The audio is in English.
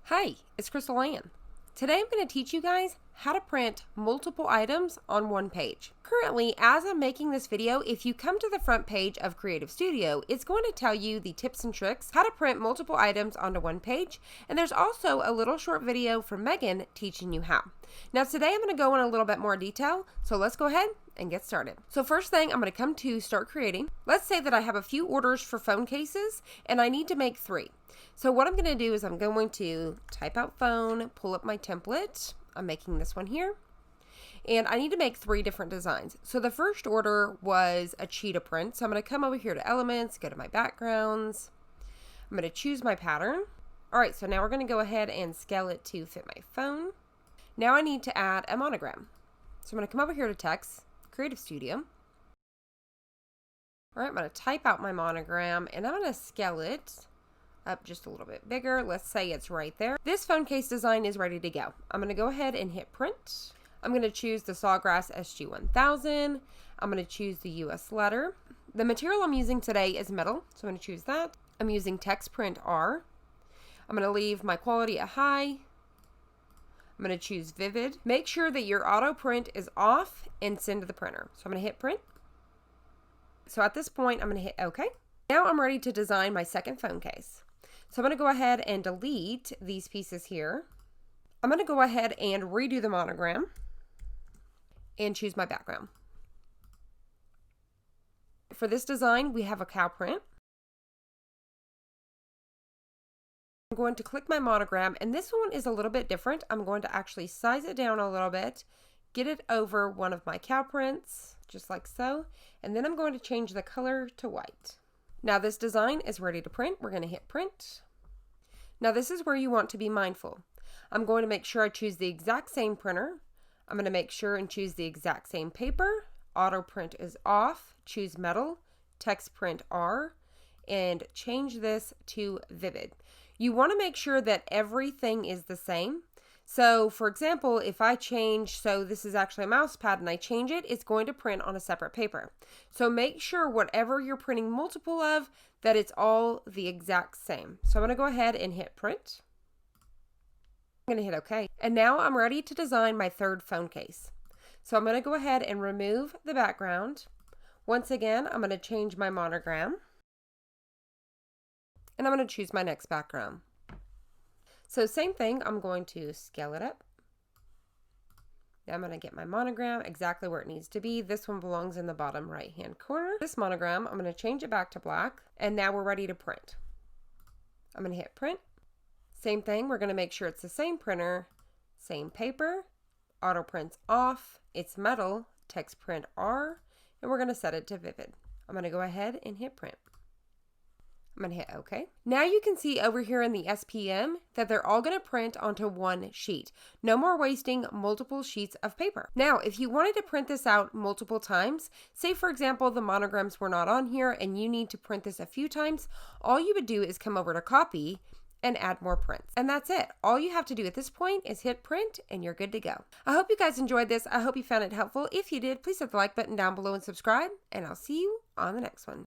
Hi, it's Crystal Ann. Today I'm going to teach you guys how to print multiple items on one page. Currently, as I'm making this video, if you come to the front page of Creative Studio, it's going to tell you the tips and tricks, how to print multiple items onto one page, and there's also a little short video from Megan teaching you how. Now today I'm going to go in a little bit more detail, so let's go ahead and get started. So first thing, I'm going to come to Start Creating. Let's say that I have a few orders for phone cases and I need to make 3. So what I'm going to do is I'm going to type out phone, pull up my template. I'm making this one here. And I need to make 3 different designs. So the first order was a cheetah print. So I'm going to come over here to Elements, go to my backgrounds. I'm going to choose my pattern. All right, so now we're going to go ahead and scale it to fit my phone. Now I need to add a monogram. So I'm going to come over here to Text, Creative Studio. All right, I'm going to type out my monogram and I'm going to scale it up just a little bit bigger. Let's say it's right there. This phone case design is ready to go. I'm going to go ahead and hit print. I'm going to choose the Sawgrass SG1000. I'm going to choose the US letter. The material I'm using today is metal, so I'm going to choose that. I'm using text print R. I'm going to leave my quality at high. I'm going to choose vivid. Make sure that your auto print is off and send to the printer. So I'm going to hit print. So at this point, I'm going to hit OK. Now I'm ready to design my second phone case. So I'm going to go ahead and delete these pieces here. I'm going to go ahead and redo the monogram and choose my background. For this design, we have a cow print. I'm going to click my monogram, and this one is a little bit different. I'm going to actually size it down a little bit, get it over one of my cow prints, just like so, and then I'm going to change the color to white. Now this design is ready to print. We're going to hit print. Now this is where you want to be mindful. I'm going to make sure I choose the exact same printer. I'm going to make sure and choose the exact same paper. Auto print is off. Choose metal, text print R, and change this to vivid. You want to make sure that everything is the same. So for example, if I change, so this is actually a mouse pad and I change it, it's going to print on a separate paper. So make sure whatever you're printing multiple of, that it's all the exact same. So I'm going to go ahead and hit print. I'm going to hit OK. And now I'm ready to design my third phone case. So I'm going to go ahead and remove the background. Once again, I'm going to change my monogram. And I'm going to choose my next background. So same thing, I'm going to scale it up. Now I'm going to get my monogram exactly where it needs to be. This one belongs in the bottom right hand corner. This monogram, I'm going to change it back to black. And now we're ready to print. I'm going to hit print. Same thing, we're going to make sure it's the same printer, same paper, auto print's off, it's metal, text print R, and we're going to set it to vivid. I'm going to go ahead and hit print. I'm going to hit OK. Now you can see over here in the SPM that they're all going to print onto one sheet. No more wasting multiple sheets of paper. Now, if you wanted to print this out multiple times, say for example, the monograms were not on here and you need to print this a few times, all you would do is come over to copy and add more prints. And that's it. All you have to do at this point is hit print and you're good to go. I hope you guys enjoyed this. I hope you found it helpful. If you did, please hit the like button down below and subscribe, and I'll see you on the next one.